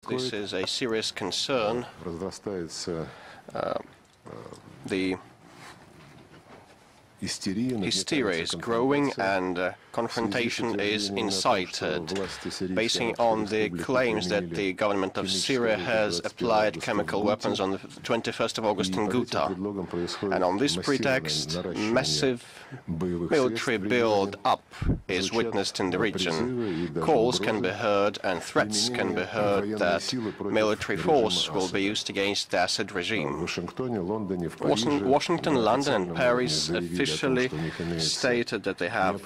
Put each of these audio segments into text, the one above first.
This is a serious concern. The hysteria is growing and confrontation is incited, basing on the claims that the government of Syria has applied chemical weapons on the 21st of August in Ghouta. And on this pretext, massive military build-up is witnessed in the region. Calls can be heard and threats can be heard that military force will be used against the Assad regime. Washington, London and Paris officially stated that they have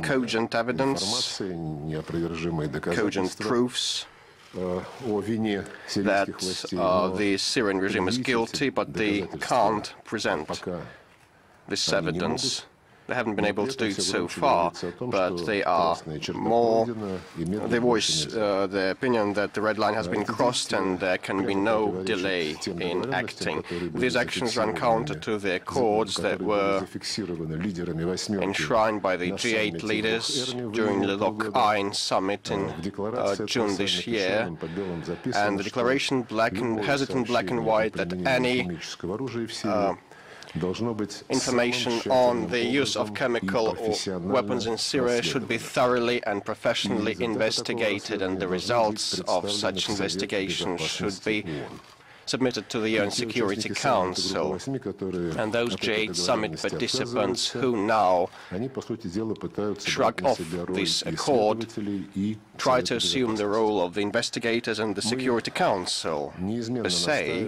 cogent evidence, cogent proofs that the Syrian regime is guilty, but they can't present this evidence. They haven't been able to do it so far, but they voice the opinion that the red line has been crossed and there can be no delay in acting. These actions run counter to the accords that were enshrined by the G8 leaders during the Loch Ain summit in June this year, and the declaration has it in black and white that any information on the use of chemical weapons in Syria should be thoroughly and professionally investigated, and the results of such investigation should be submitted to the UN Security Council. And those G8 summit participants who now shrug off this accord try to assume the role of the investigators and the Security Council. Say,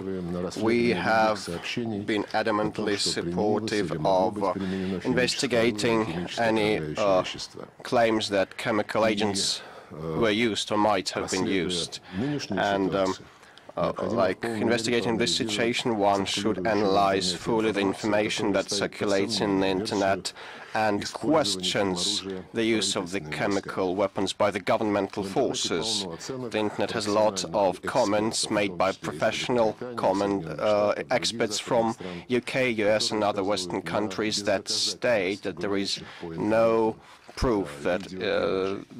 we have been adamantly supportive of investigating any claims that chemical agents were used or might have been used. And like investigating this situation, one should analyze fully the information that circulates in the internet and questions the use of the chemical weapons by the governmental forces. The internet has a lot of comments made by professional experts from UK, US and other Western countries that state that there is no proof that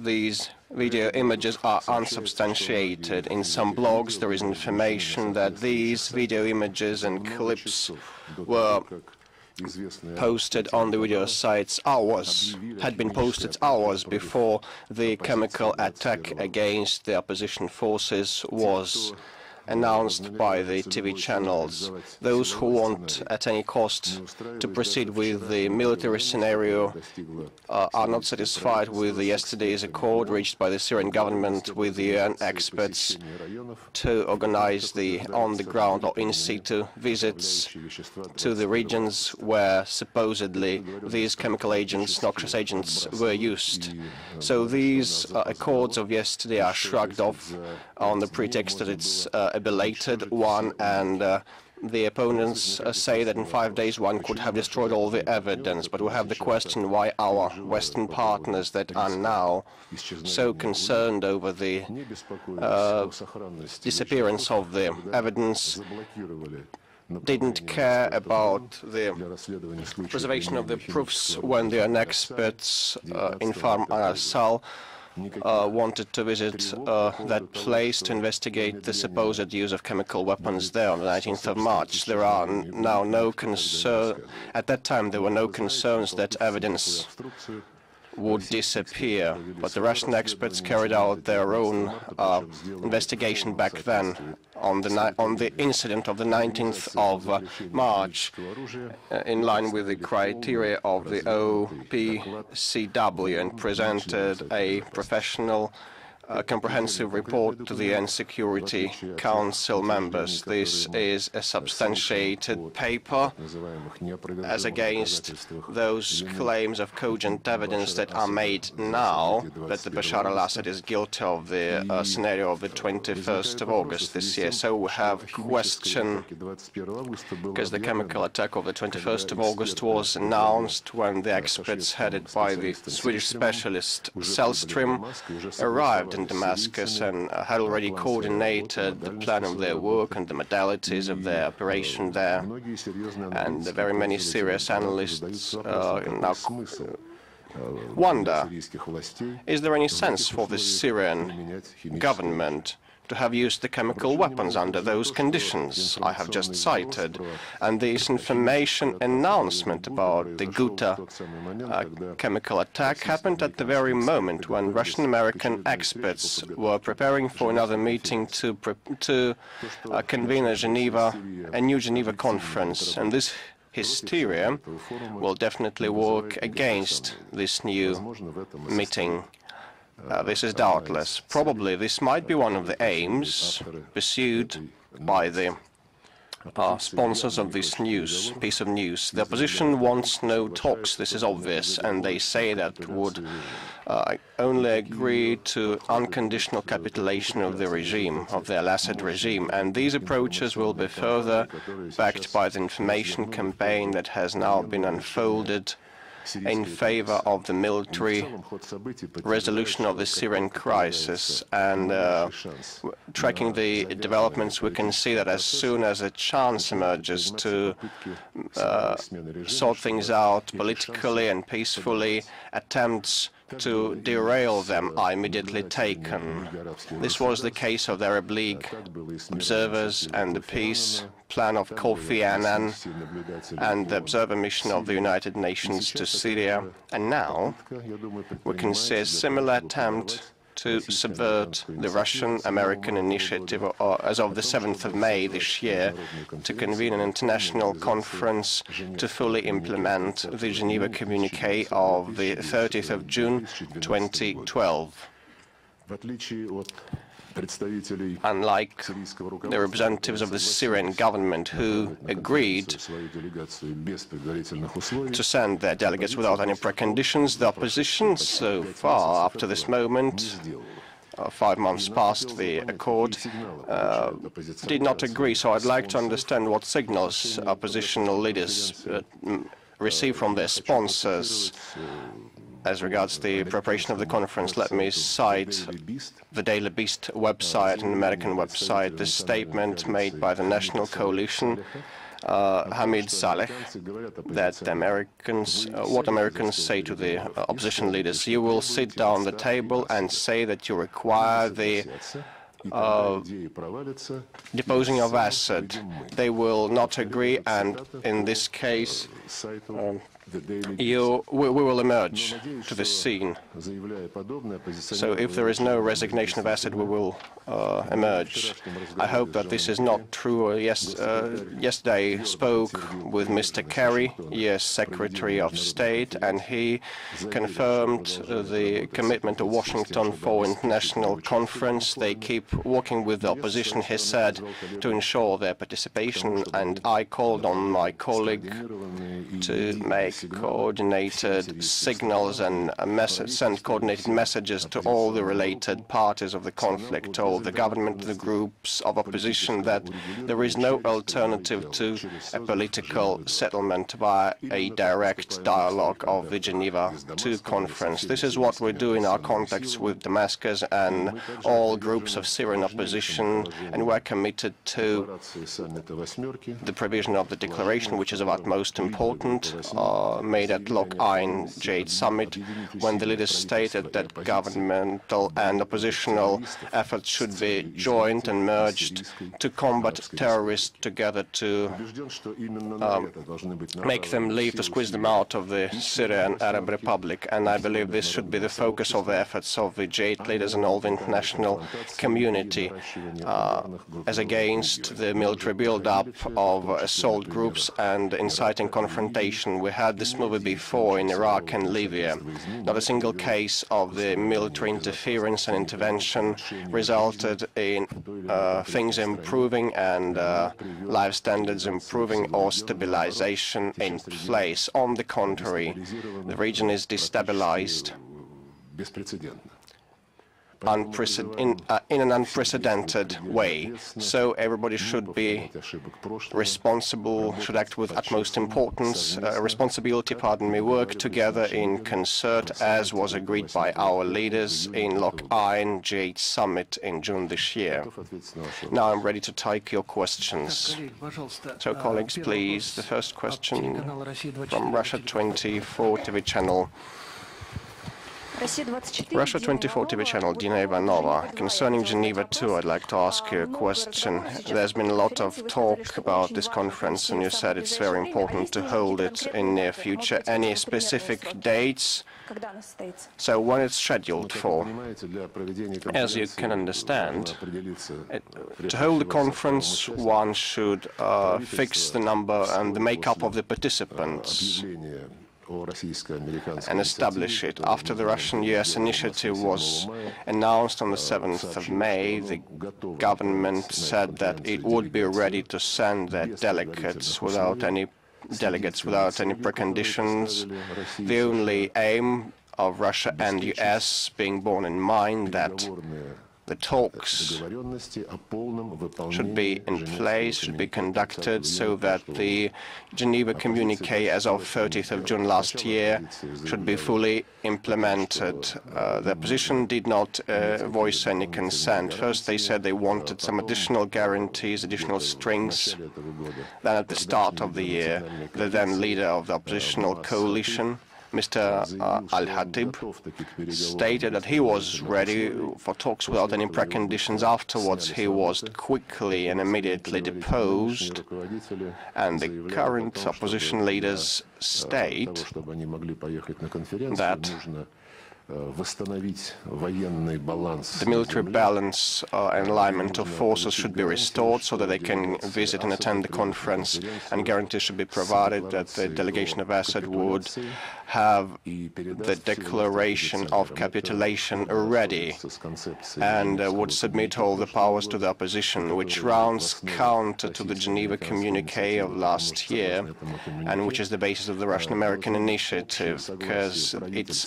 these video images are unsubstantiated. In some blogs there is information that these video images and clips were posted on the video sites had been posted hours before the chemical attack against the opposition forces was announced by the TV channels. Those who want at any cost to proceed with the military scenario are not satisfied with yesterday's accord reached by the Syrian government with the UN experts to organize the on-the-ground or in-situ visits to the regions where supposedly these chemical agents, noxious agents, were used. So these accords of yesterday are shrugged off on the pretext that it's a belated one, and the opponents say that in 5 days one could have destroyed all the evidence. But we have the question why our Western partners that are now so concerned over the disappearance of the evidence didn't care about the preservation of the proofs when the experts in Farm al-Assal wanted to visit that place to investigate the supposed use of chemical weapons there on the 19th of March. There are now no concerns. At that time, there were no concerns that evidence would disappear, but the Russian experts carried out their own investigation back then on the incident of the 19th of March, in line with the criteria of the OPCW, and presented a professional comprehensive report to the UN Security Council members. This is a substantiated paper as against those claims of cogent evidence that are made now that the Bashar al-Assad is guilty of the scenario of the 21st of August this year. So we have question, because the chemical attack of the 21st of August was announced when the experts headed by the Swedish specialist Sellström arrived in Damascus and had already coordinated the plan of their work and the modalities of their operation there. And very many serious analysts now wonder, is there any sense for the Syrian government to have used the chemical weapons under those conditions I have just cited. And this information announcement about the Ghouta chemical attack happened at the very moment when Russian-American experts were preparing for another meeting to convene a new Geneva conference. And this Hysteria will definitely work against this new meeting. This is doubtless. Probably this might be one of the aims pursued by the sponsors of this piece of news. The opposition wants no talks, this is obvious, and they say that would only agree to unconditional capitulation of the regime, of the Al-Assad regime. And these approaches will be further backed by the information campaign that has now been unfolded in favor of the military resolution of the Syrian crisis. And tracking the developments, we can see that as soon as a chance emerges to sort things out politically and peacefully, attempts to derail them are immediately taken. This was the case of the Arab League observers and the peace plan of Kofi Annan and the observer mission of the United Nations to Syria. And now we can see a similar attempt to subvert the Russian-American initiative as of the 7th of May this year to convene an international conference to fully implement the Geneva Communiqué of the 30th of June 2012. Unlike the representatives of the Syrian government who agreed to send their delegates without any preconditions, the opposition so far, up to this moment, 5 months past the accord, did not agree. So I'd like to understand what signals oppositional leaders receive from their sponsors as regards the preparation of the conference. Let me cite the Daily Beast website, an American website, the statement made by the National Coalition, Hamid Saleh, that what Americans say to the opposition leaders: you will sit down the table and say that you require the deposing of Assad. They will not agree, and in this case we will emerge to the scene. So if there is no resignation of Assad, we will emerge. I hope that this is not true. Yesterday spoke with Mr. Kerry, US Secretary of State, and he confirmed the commitment of Washington for international conference. They keep working with the opposition, he said, to ensure their participation, and I called on my colleague to make coordinated signals and send coordinated messages to all the related parties of the conflict, to the government, the groups of opposition, that there is no alternative to a political settlement via a direct dialogue of the Geneva II conference. This is what we do in our contacts with Damascus and all groups of Syrian opposition, and we're committed to the provision of the declaration, which is of utmost importance, made at Loch Ain Jade Summit, when the leaders stated that governmental and oppositional efforts should be joined and merged to combat terrorists together, to make them leave, to squeeze them out of the Syrian Arab Republic. And I believe this should be the focus of the efforts of the Jade leaders and all the international community, as against the military build-up of assault groups and inciting confrontation. We had this movie before in Iraq and Libya. Not a single case of the military interference and intervention resulted in things improving and life standards improving or stabilization in place. On the contrary, the region is destabilized in an unprecedented way. So everybody should be responsible, should act with utmost responsibility, work together in concert, as was agreed by our leaders in Loch Ain Jade Summit in June this year. Now I'm ready to take your questions. So colleagues, please, the first question from Russia 24 TV channel. Russia 24 TV channel, Dina Ivanova. Concerning Geneva 2, I'd like to ask you a question. There's been a lot of talk about this conference, and you said it's very important to hold it in near future. Any specific dates? So when it's scheduled for? As you can understand, to hold the conference, one should fix the number and the makeup of the participants and establish it. After the Russian-US initiative was announced on the 7th of May, the government said that it would be ready to send their delegates without any preconditions. The only aim of Russia and US being borne in mind that the talks should be in place, should be conducted, so that the Geneva communique as of 30th of June last year should be fully implemented. The opposition did not voice any consent. First they said they wanted some additional guarantees, additional strings. Then at the start of the year, the then leader of the oppositional coalition, Mr. Al-Khatib, stated that he was ready for talks without any preconditions. Afterwards, he was quickly and immediately deposed, and the current opposition leaders state that the military balance and alignment of forces should be restored so that they can visit and attend the conference, and guarantees should be provided that the delegation of Assad would have the declaration of capitulation ready and would submit all the powers to the opposition, which runs counter to the Geneva communique of last year and which is the basis of the Russian-American initiative, because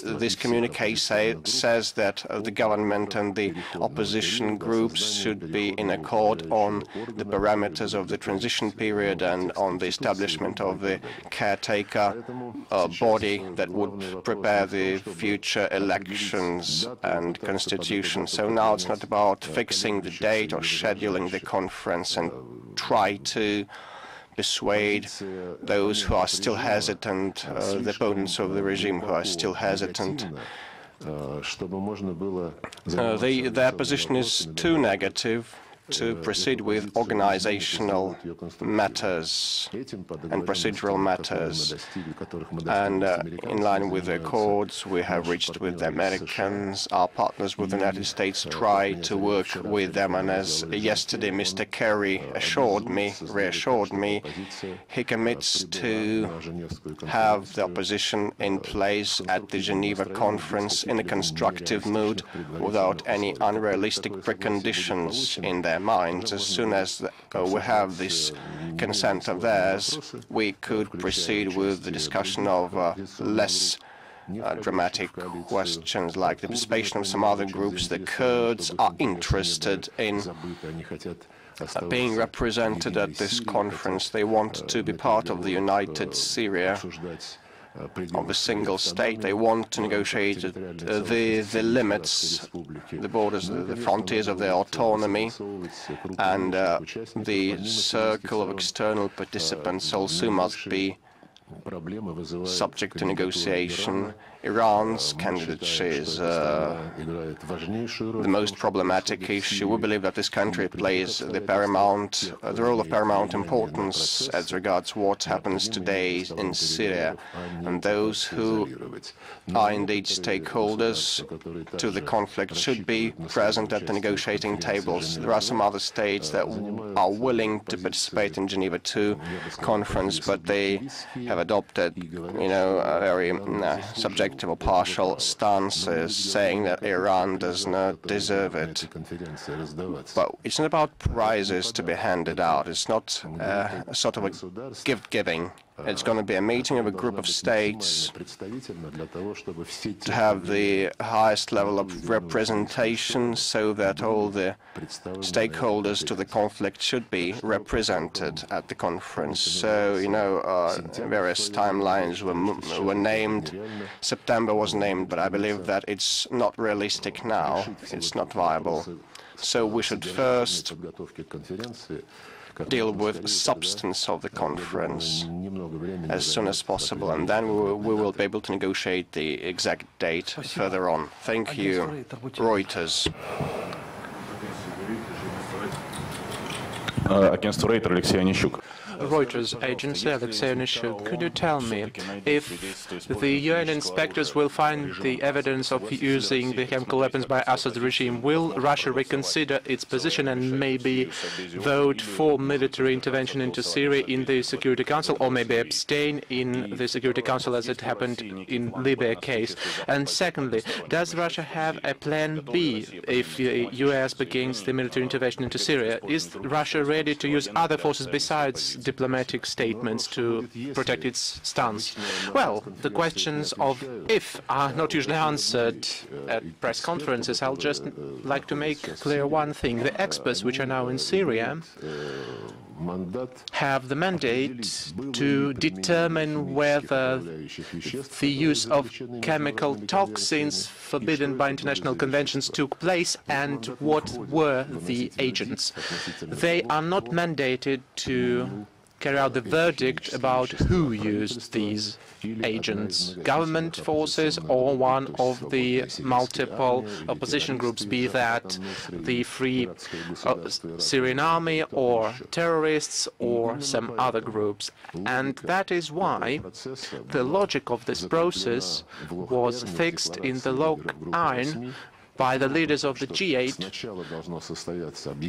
this communique says that the government and the opposition groups should be in accord on the parameters of the transition period and on the establishment of the caretaker body that would prepare the future elections and constitution. So now it's not about fixing the date or scheduling the conference and try to persuade those who are still hesitant, the opponents of the regime who are still hesitant. Their position is too negative to proceed with organizational matters and procedural matters. And in line with the accords we have reached with the Americans, our partners with the United States try to work with them. And as yesterday Mr. Kerry reassured me, he commits to have the opposition in place at the Geneva conference in a constructive mood without any unrealistic preconditions in their minds. As soon as we have this consent of theirs, we could proceed with the discussion of less dramatic questions like the participation of some other groups. The Kurds are interested in being represented at this conference. They want to be part of the united Syria, of a single state. They want to negotiate the limits, the borders, the frontiers of their autonomy, and the circle of external participants also must be subject to negotiation. Iran's candidacy is the most problematic issue. We believe that this country plays the role of paramount importance as regards what happens today in Syria, and those who are indeed stakeholders to the conflict should be present at the negotiating tables. There are some other states that are willing to participate in Geneva II conference, but they have adopted, a very subjective or partial stances, saying that Iran does not deserve it. But it's not about prizes to be handed out. It's not a sort of a gift-giving. It's going to be a meeting of a group of states to have the highest level of representation so that all the stakeholders to the conflict should be represented at the conference. So, various timelines were named. September was named, but I believe that it's not realistic now. It's not viable. So we should first deal with the substance of the conference as soon as possible, and then we will be able to negotiate the exact date further on. Thank you. Reuters. Агентство Рейтер, Алексей Онищук. Reuters agency, Alexei Onishuk, could you tell me if the UN inspectors will find the evidence of using the chemical weapons by Assad's regime, will Russia reconsider its position and maybe vote for military intervention into Syria in the Security Council, or maybe abstain in the Security Council as it happened in Libya case? And secondly, does Russia have a plan B if the US begins the military intervention into Syria? Is Russia ready to use other forces besides diplomatic statements to protect its stance? Well, the questions of if are not usually answered at press conferences. I'll just like to make clear one thing. The experts which are now in Syria have the mandate to determine whether the use of chemical toxins forbidden by international conventions took place and what were the agents. They are not mandated to carry out the verdict about who used these agents, government forces or one of the multiple opposition groups, be that the Free Syrian Army or terrorists or some other groups. And that is why the logic of this process was fixed in the log iron by the leaders of the G8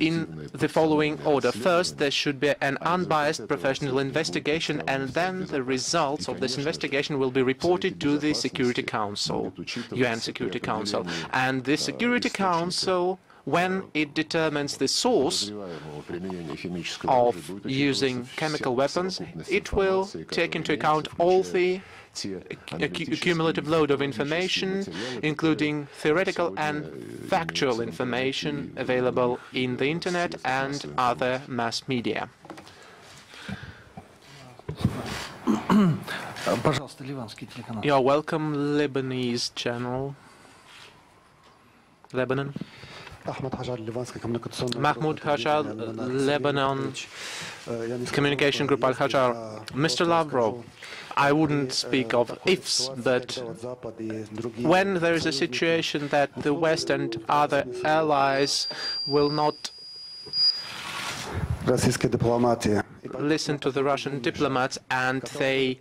in the following order. First, there should be an unbiased professional investigation, and then the results of this investigation will be reported to the Security Council, UN Security Council. And the Security Council, when it determines the source of using chemical weapons, it will take into account all the cumulative load of information, including theoretical and factual information available in the internet and other mass media. You're welcome, Lebanese channel. Lebanon. Mahmoud Hajar, Lebanon Communication Group Al-Hajar. Mr. Lavrov, I wouldn't speak of ifs, but when there is a situation that the West and other allies will not listen to the Russian diplomats and they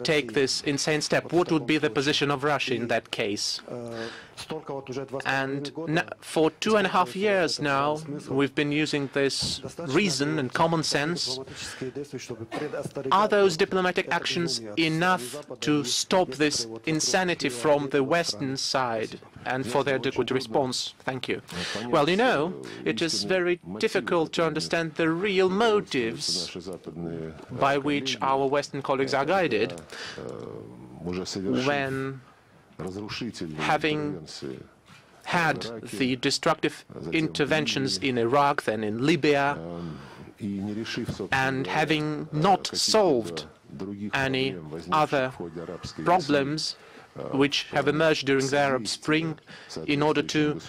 take this insane step, what would be the position of Russia in that case? And for 2.5 years now, we've been using this reason and common sense. Are those diplomatic actions enough to stop this insanity from the Western side and for the adequate response? Thank you. Well, you know, it is very difficult to understand the real motives by which our Western colleagues are guided when, having had the destructive interventions in Iraq, then in Libya, and having not solved any other problems which have emerged during the Arab Spring, in order to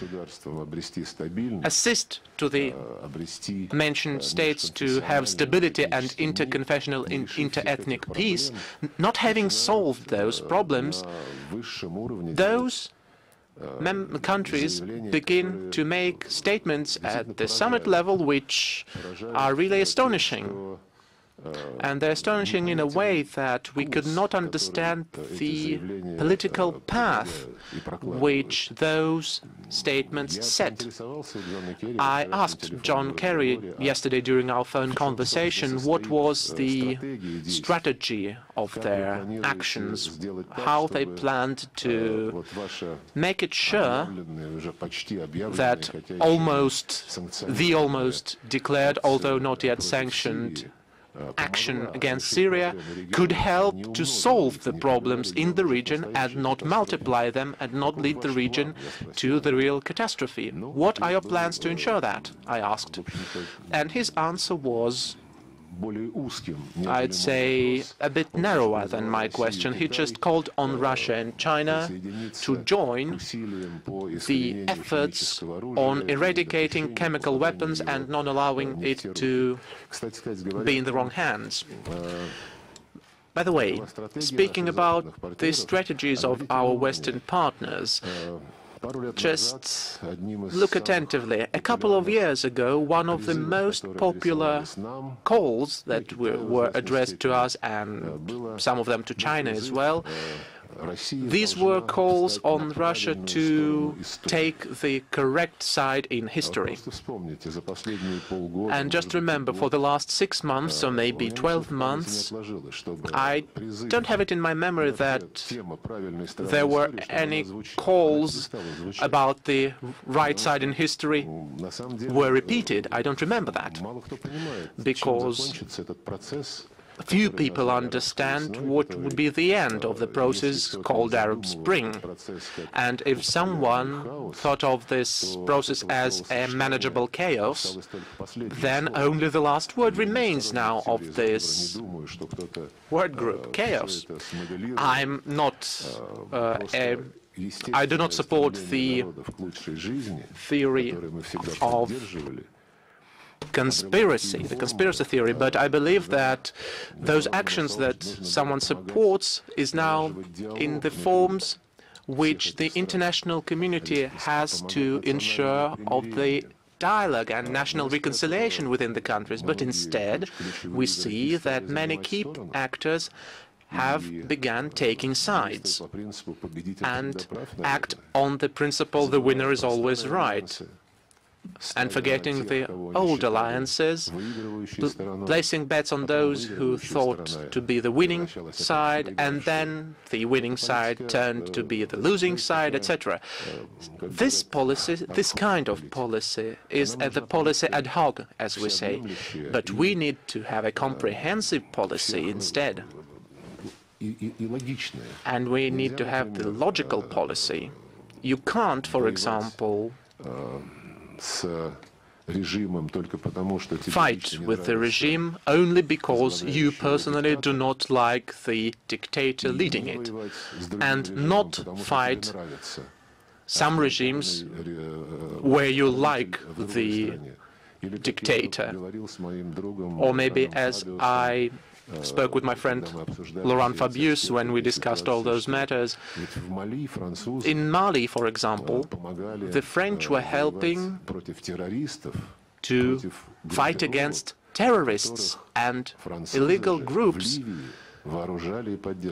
assist to the mentioned states to have stability and interconfessional and inter-ethnic peace, not having solved those problems, those countries begin to make statements at the summit level which are really astonishing. And they're astonishing in a way that we could not understand the political path which those statements set. I asked John Kerry yesterday during our phone conversation what was the strategy of their actions, how they planned to make it sure that the almost declared, although not yet sanctioned, action against Syria could help to solve the problems in the region and not multiply them and not lead the region to the real catastrophe. What are your plans to ensure that? I asked. And his answer was, I'd say, a bit narrower than my question. He just called on Russia and China to join the efforts on eradicating chemical weapons and not allowing it to be in the wrong hands. By the way, speaking about the strategies of our Western partners, just look attentively. A couple of years ago, one of the most popular calls that were addressed to us, and some of them to China as well, these were calls on Russia to take the correct side in history. And just remember, for the last 6 months, or maybe 12 months, I don't have it in my memory that there were any calls about the right side in history were repeated. I don't remember that, because few people understand what would be the end of the process called Arab Spring. And if someone thought of this process as a manageable chaos, then only the last word remains now of this word group, chaos. I'm not I do not support the theory of the conspiracy theory, but I believe that those actions that someone supports is now in the forms which the international community has to ensure of the dialogue and national reconciliation within the countries. But instead, we see that many key actors have begun taking sides and act on the principle the winner is always right, and forgetting the old alliances, placing bets on those who thought to be the winning side, and then the winning side turned to be the losing side, etc. This policy, this kind of policy, is the policy ad hoc, as we say, but we need to have a comprehensive policy instead. And we need to have the logical policy. You can't, for example, fight with the regime only because you personally do not like the dictator leading it, and not fight some regimes where you like the dictator. Or maybe, as I spoke with my friend Laurent Fabius when we discussed all those matters, in Mali, for example, the French were helping to fight against terrorists and illegal groups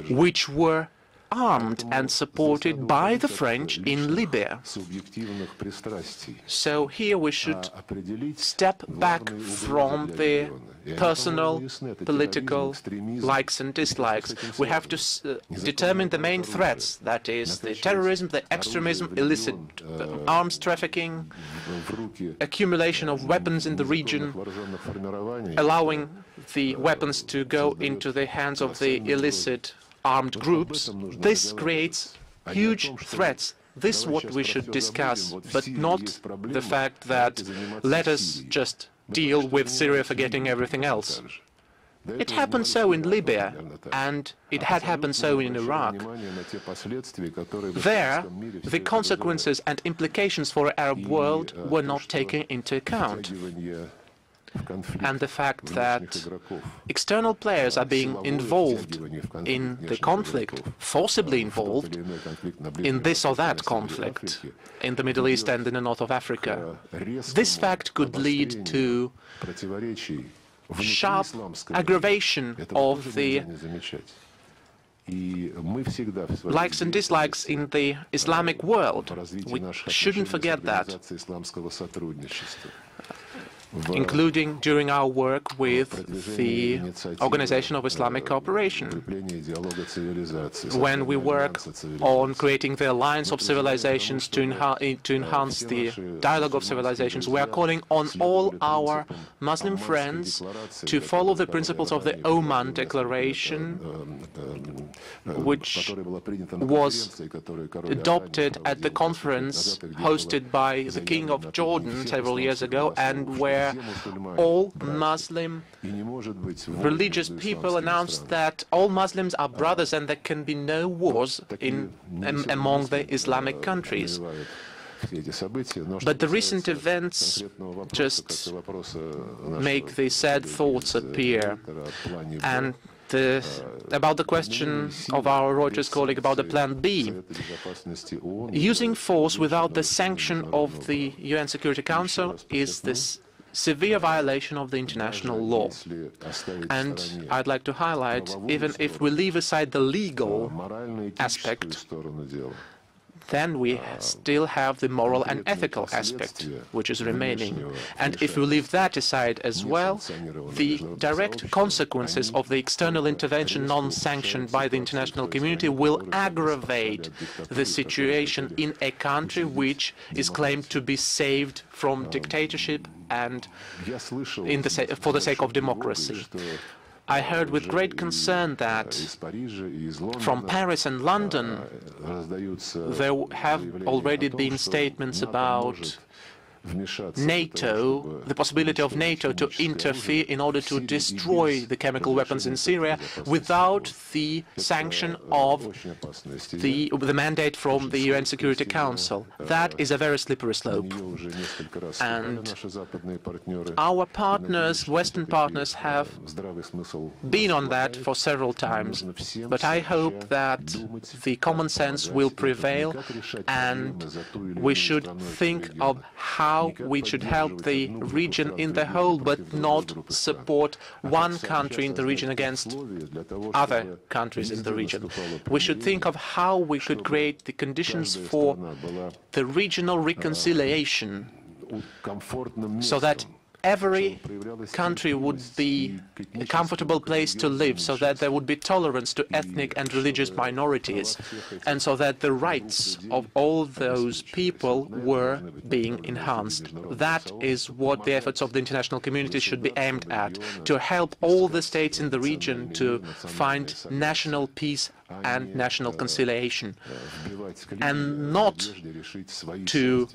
which were armed and supported by the French in Libya. So here we should step back from the personal, political likes and dislikes. We have to determine the main threats, that is, the terrorism, the extremism, illicit arms trafficking, accumulation of weapons in the region, allowing the weapons to go into the hands of the illicit armed groups. This creates huge threats. This is what we should discuss, but not the fact that let us just deal with Syria forgetting everything else. It happened so in Libya, and it had happened so in Iraq. There, the consequences and implications for the Arab world were not taken into account. And the fact that external players are being involved in the conflict, forcibly involved in this or that conflict in the Middle East and in the north of Africa, this fact could lead to sharp aggravation of the likes and dislikes in the Islamic world. We shouldn't forget that, including during our work with the Organization of Islamic Cooperation. When we work on creating the alliance of civilizations to enhance the dialogue of civilizations, we are calling on all our Muslim friends to follow the principles of the Oman Declaration, which was adopted at the conference hosted by the King of Jordan several years ago, and where where all Muslim religious people announced that all Muslims are brothers and there can be no wars among the Islamic countries. But the recent events just make these sad thoughts appear. And about the question of our Reuters colleague about the Plan B, using force without the sanction of the UN Security Council is this severe violation of the international law. And I'd like to highlight, even if we leave aside the legal aspect, then we still have the moral and ethical aspect, which is remaining. And if we leave that aside as well, the direct consequences of the external intervention non-sanctioned by the international community will aggravate the situation in a country which is claimed to be saved from dictatorship and for the sake of democracy. I heard with great concern that from Paris and London there have already been statements about NATO, the possibility of NATO to interfere in order to destroy the chemical weapons in Syria without the sanction of the mandate from the UN Security Council. That is a very slippery slope. And our partners, Western partners, have been on that for several times. But I hope that the common sense will prevail and we should think of how we should help the region in the whole, but not support one country in the region against other countries in the region. We should think of how we could create the conditions for the regional reconciliation so that every country would be a comfortable place to live, so that there would be tolerance to ethnic and religious minorities, and so that the rights of all those people were being enhanced. That is what the efforts of the international community should be aimed at, to help all the states in the region to find national peace and national conciliation, and not to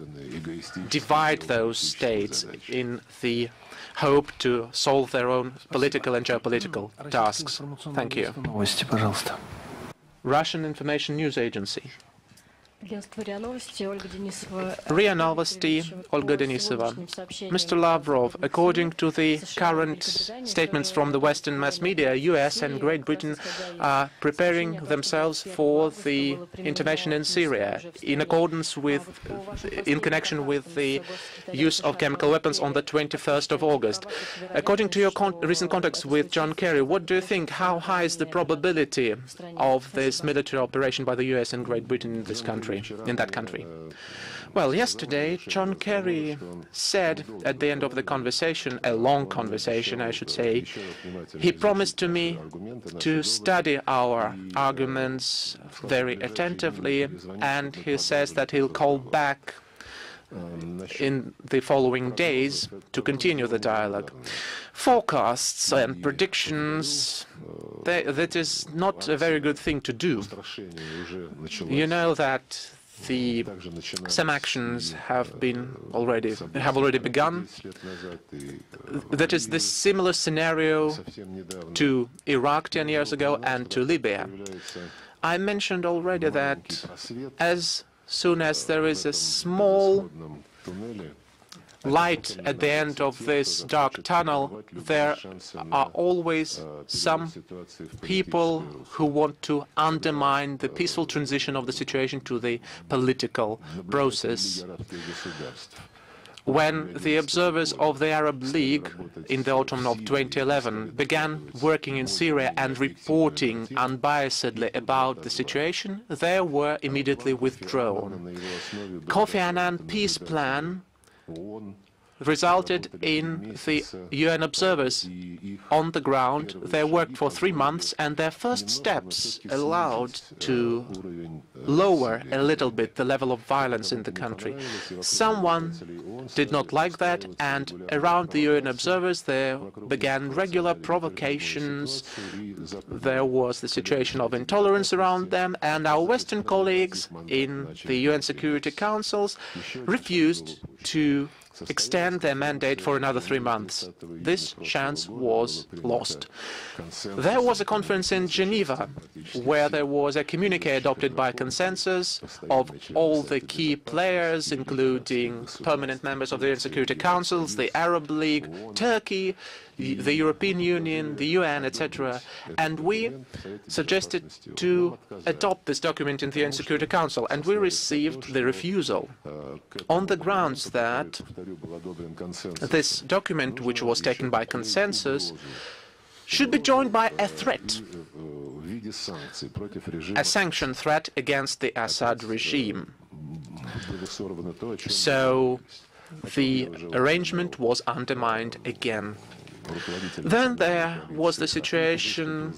divide those states in the hope to solve their own political and geopolitical tasks. Thank you. Russian Information News Agency. RIA Novosti, Olga Denisova. Mr. Lavrov, according to the current statements from the Western mass media, US and Great Britain are preparing themselves for the intervention in Syria in connection with the use of chemical weapons on the 21st of August. According to your recent contacts with John Kerry, what do you think? How high is the probability of this military operation by the US and Great Britain in this country? In that country. Well, yesterday, John Kerry said at the end of the conversation, a long conversation, I should say, he promised to me to study our arguments very attentively, and he says that he'll call back in the following days to continue the dialogue. Forecasts and predictions, that is not a very good thing to do. You know that some actions have already begun. That is this similar scenario to Iraq 10 years ago and to Libya. I mentioned already that as soon as there is a small light at the end of this dark tunnel, there are always some people who want to undermine the peaceful transition of the situation to the political process. When the observers of the Arab League in the autumn of 2011 began working in Syria and reporting unbiasedly about the situation, they were immediately withdrawn. Kofi Annan peace plan resulted in the UN observers on the ground. They worked for 3 months, and their first steps allowed to lower a little bit the level of violence in the country. Someone did not like that, and around the UN observers there began regular provocations. There was the situation of intolerance around them, and our Western colleagues in the UN Security Councils refused to extend their mandate for another 3 months. This chance was lost. There was a conference in Geneva where there was a communique adopted by consensus of all the key players, including permanent members of the UN Security Councils, the Arab League, Turkey, the European Union, the UN, etc. And we suggested to adopt this document in the UN Security Council, and we received the refusal on the grounds that this document, which was taken by consensus, should be joined by a threat, a sanction threat against the Assad regime. So the arrangement was undermined again. Then there was the situation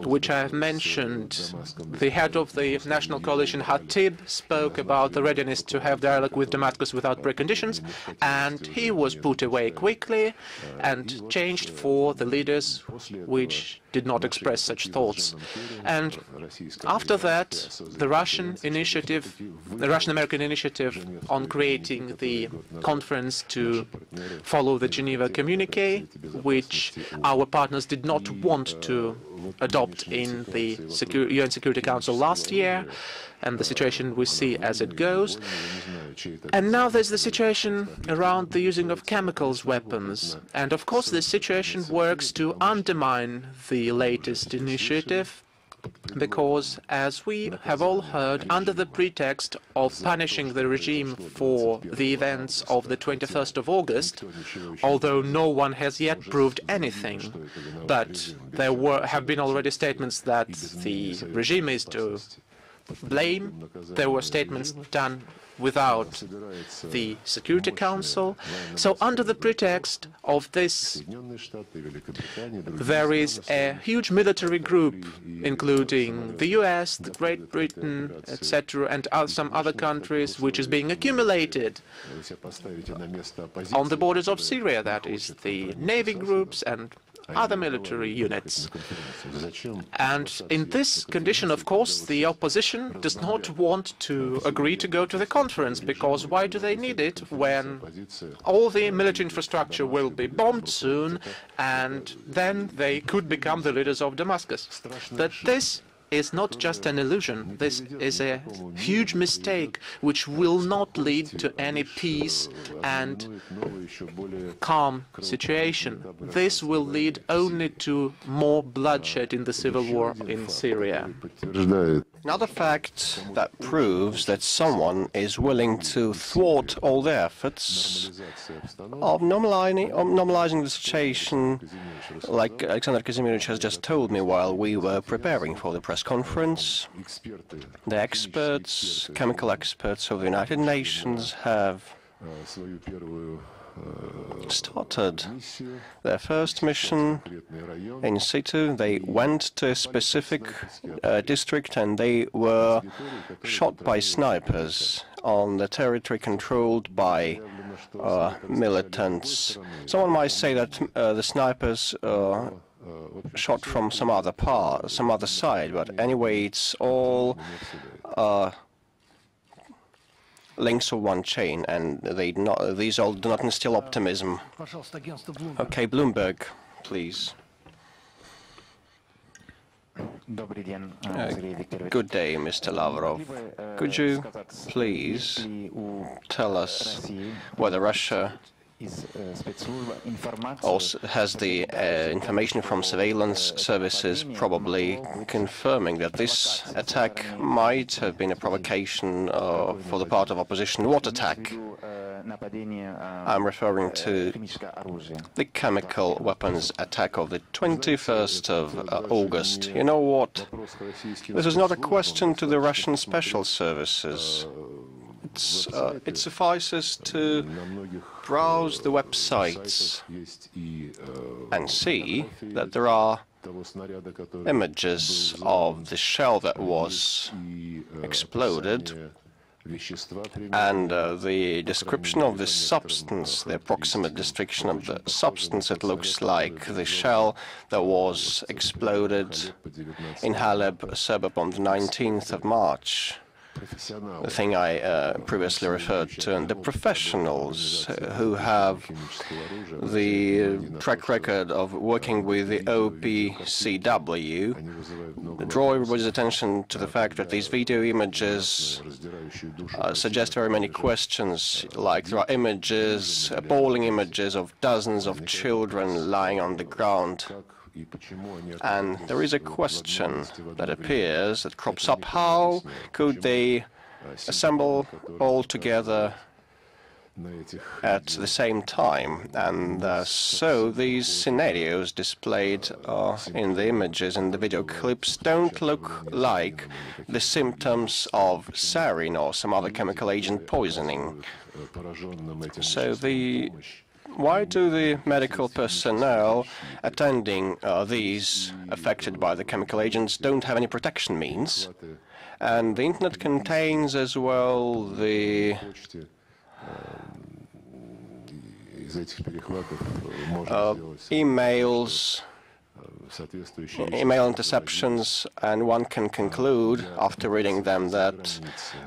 which I have mentioned. The head of the National Coalition, Khatib, spoke about the readiness to have dialogue with Damascus without preconditions, and he was put away quickly and changed for the leaders which did not express such thoughts. And after that, the Russian-American initiative on creating the conference to follow the Geneva communique, which our partners did not want to adopt in the UN Security Council last year, and the situation we see as it goes. And now there's the situation around the using of chemicals weapons. And of course this situation works to undermine the latest initiative, because, as we have all heard, under the pretext of punishing the regime for the events of the 21st of August, although no one has yet proved anything, but there have been already statements that the regime is to blame. There were statements done without the Security Council. So under the pretext of this, there is a huge military group, including the US, the Great Britain, etc., and some other countries, which is being accumulated on the borders of Syria. That is the Navy groups and other military units. And in this condition, of course, the opposition does not want to agree to go to the conference, because why do they need it when all the military infrastructure will be bombed soon, and then they could become the leaders of Damascus? But this is not just an illusion. This is a huge mistake which will not lead to any peace and calm situation. This will lead only to more bloodshed in the civil war in Syria. Another fact that proves that someone is willing to thwart all the efforts of normalizing the situation, like Alexander Kazimierz has just told me while we were preparing for the press conference. The experts, chemical experts of the United Nations, have started their first mission in situ. They went to a specific district and they were shot by snipers on the territory controlled by militants. Someone might say that the snipers shot from some other side, but anyway, it's all links of one chain, and these all do not instill optimism. Okay, Bloomberg, please. Good day, Mr. Lavrov. Could you please tell us whether Russia also has the information from surveillance services probably confirming that this attack might have been a provocation for the part of opposition? What attack? I'm referring to the chemical weapons attack of the 21st of August. You know what? This is not a question to the Russian special services. It suffices to browse the websites and see that there are images of the shell that was exploded, and the description of the substance, the approximate description of the substance. It looks like the shell that was exploded in Haleb suburb on the 19th of March. the thing I previously referred to, and the professionals who have the track record of working with the OPCW draw everybody's attention to the fact that these video images suggest very many questions, like there are images, appalling images of dozens of children lying on the ground. And there is a question that appears, that crops up: how could they assemble all together at the same time? And so these scenarios displayed in the images and the video clips don't look like the symptoms of sarin or some other chemical agent poisoning. So why do the medical personnel attending these affected by the chemical agents don't have any protection means? And the internet contains as well the emails, email interceptions, and one can conclude after reading them that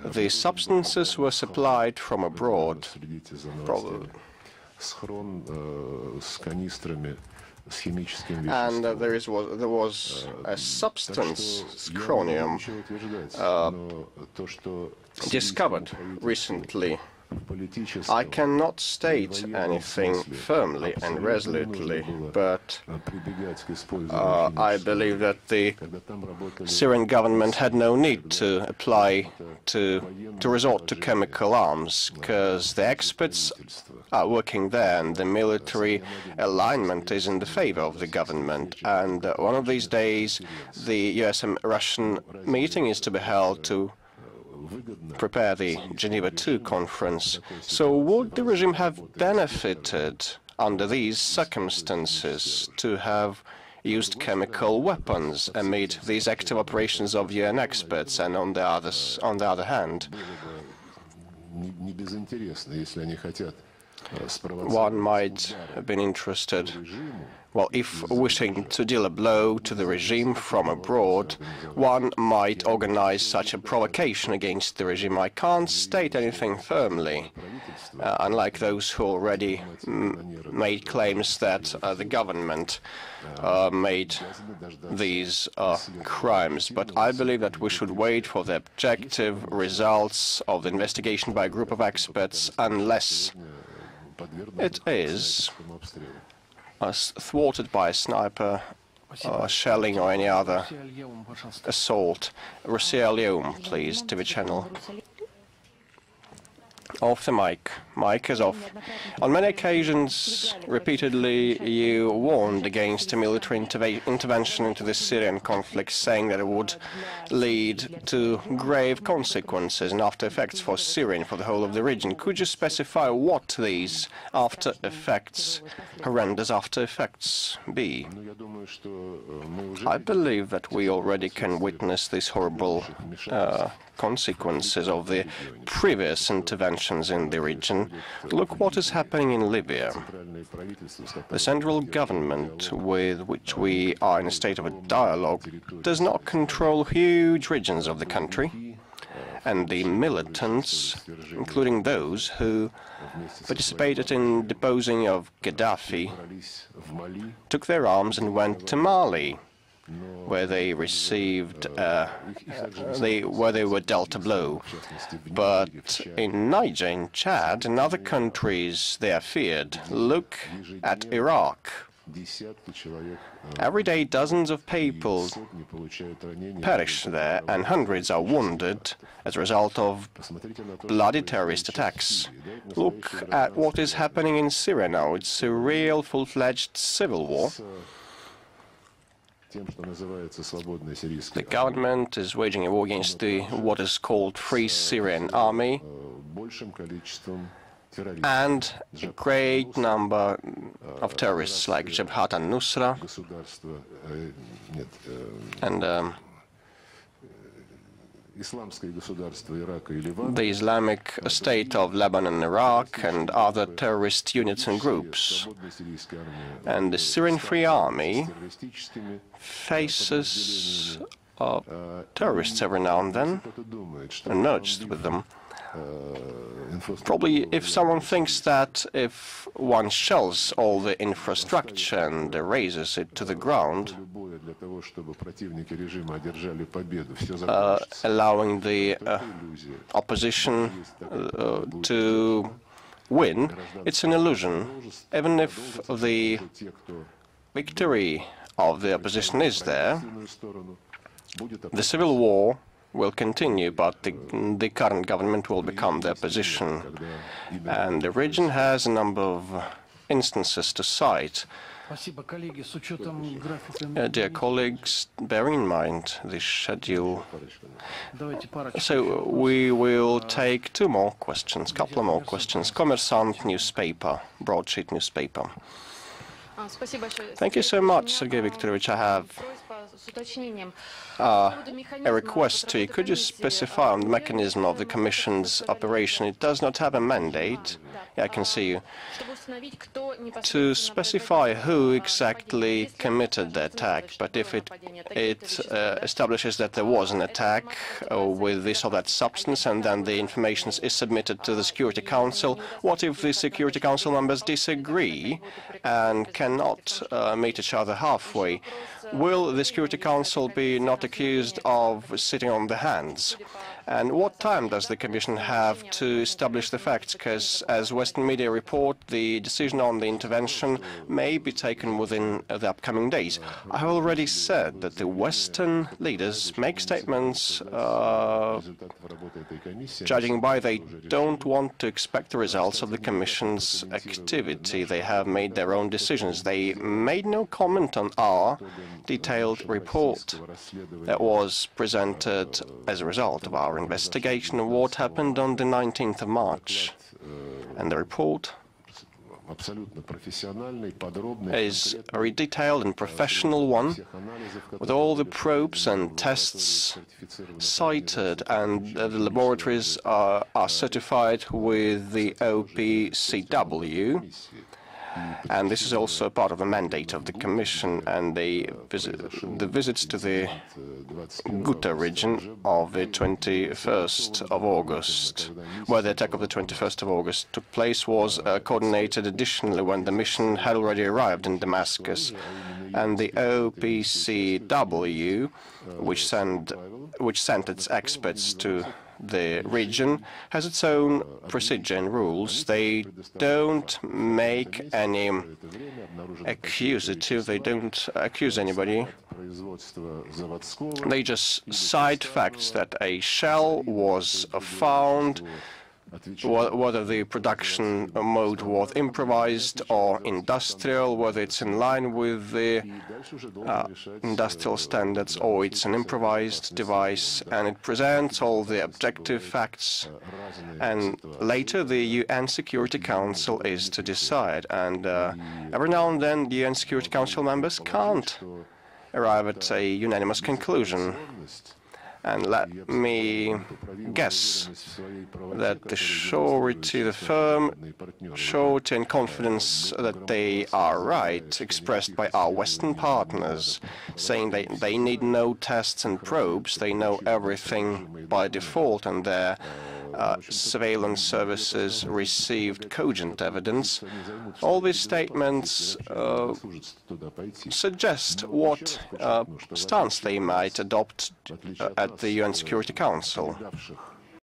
the substances were supplied from abroad, probably. And there was a substance, scronium, discovered recently. I cannot state anything firmly and resolutely, but I believe that the Syrian government had no need to resort to chemical arms, because the experts are working there and the military alignment is in the favor of the government. And one of these days the US and Russian meeting is to be held to prepare the Geneva II conference. So would the regime have benefited under these circumstances to have used chemical weapons amid these active operations of UN experts? And on the other hand, one might have been interested, well, if wishing to deal a blow to the regime from abroad, one might organize such a provocation against the regime. I can't state anything firmly, unlike those who already made claims that the government made these crimes. But I believe that we should wait for the objective results of the investigation by a group of experts, unless it is thwarted by a sniper, shelling, or any other assault. Russia, please, TV channel. Off the mic. Mic is off. On many occasions, repeatedly, you warned against a military intervention into the Syrian conflict, saying that it would lead to grave consequences and after effects for Syria and for the whole of the region. Could you specify what these after effects, horrendous after effects, be? I believe that we already can witness these horrible consequences of the previous interventions in the region. Look what is happening in Libya. The central government, with which we are in a state of a dialogue, does not control huge regions of the country, and the militants, including those who participated in deposing of Gaddafi, took their arms and went to Mali, where they received, where they were dealt a blow. But in Niger, in Chad, and other countries, they are feared. Look at Iraq. Every day, dozens of people perish there, and hundreds are wounded as a result of bloody terrorist attacks. Look at what is happening in Syria now. It's a real, full-fledged civil war. The government is waging a war against what is called Free Syrian Army, and a great number of terrorists like Jabhat al-Nusra and the Islamic State of Lebanon and Iraq and other terrorist units and groups. And the Syrian Free Army faces terrorists every now and then and merged with them. Probably if someone thinks that if one shells all the infrastructure and erases it to the ground, allowing the opposition to win, it's an illusion. Even if the victory of the opposition is there, the civil war will continue, but the current government will become the opposition. And the region has a number of instances to cite. Dear colleagues, bear in mind this schedule. So we will take two more questions, couple of more questions. Kommersant newspaper, broadsheet newspaper. Thank you so much, Sergey Viktorovich. I have a request to you. Could you specify on the mechanism of the Commission's operation? It does not have a mandate. Yeah, I can see you. To specify who exactly committed the attack, but if it establishes that there was an attack with this or that substance, and then the information is submitted to the Security Council, what if the Security Council members disagree and cannot meet each other halfway? Will the Security Council be not accused of sitting on the hands? And what time does the Commission have to establish the facts? Because, as Western media report, the decision on the intervention may be taken within the upcoming days. I have already said that the Western leaders make statements judging by they don't want to expect the results of the Commission's activity. They have made their own decisions. They made no comment on our detailed report that was presented as a result of our investigation of what happened on the 19th of March. And the report is a very detailed and professional one, with all the probes and tests cited, and the laboratories are certified with the OPCW. And this is also part of the mandate of the Commission, and the visits to the Ghouta region of the 21st of August, where the attack of the 21st of August took place, was coordinated additionally when the mission had already arrived in Damascus. And the OPCW, which sent its experts to the region, has its own procedure and rules. They don't make any accusative, they don't accuse anybody. They just cite facts that a shell was found, whether the production mode was improvised or industrial, whether it's in line with the industrial standards or it's an improvised device, and it presents all the objective facts. And later the UN Security Council is to decide, and every now and then the UN Security Council members can't arrive at a unanimous conclusion. And let me guess that the surety, the firm surety and confidence that they are right, expressed by our Western partners, saying they need no tests and probes, they know everything by default, and their surveillance services received cogent evidence. All these statements suggest what stance they might adopt at the UN Security Council.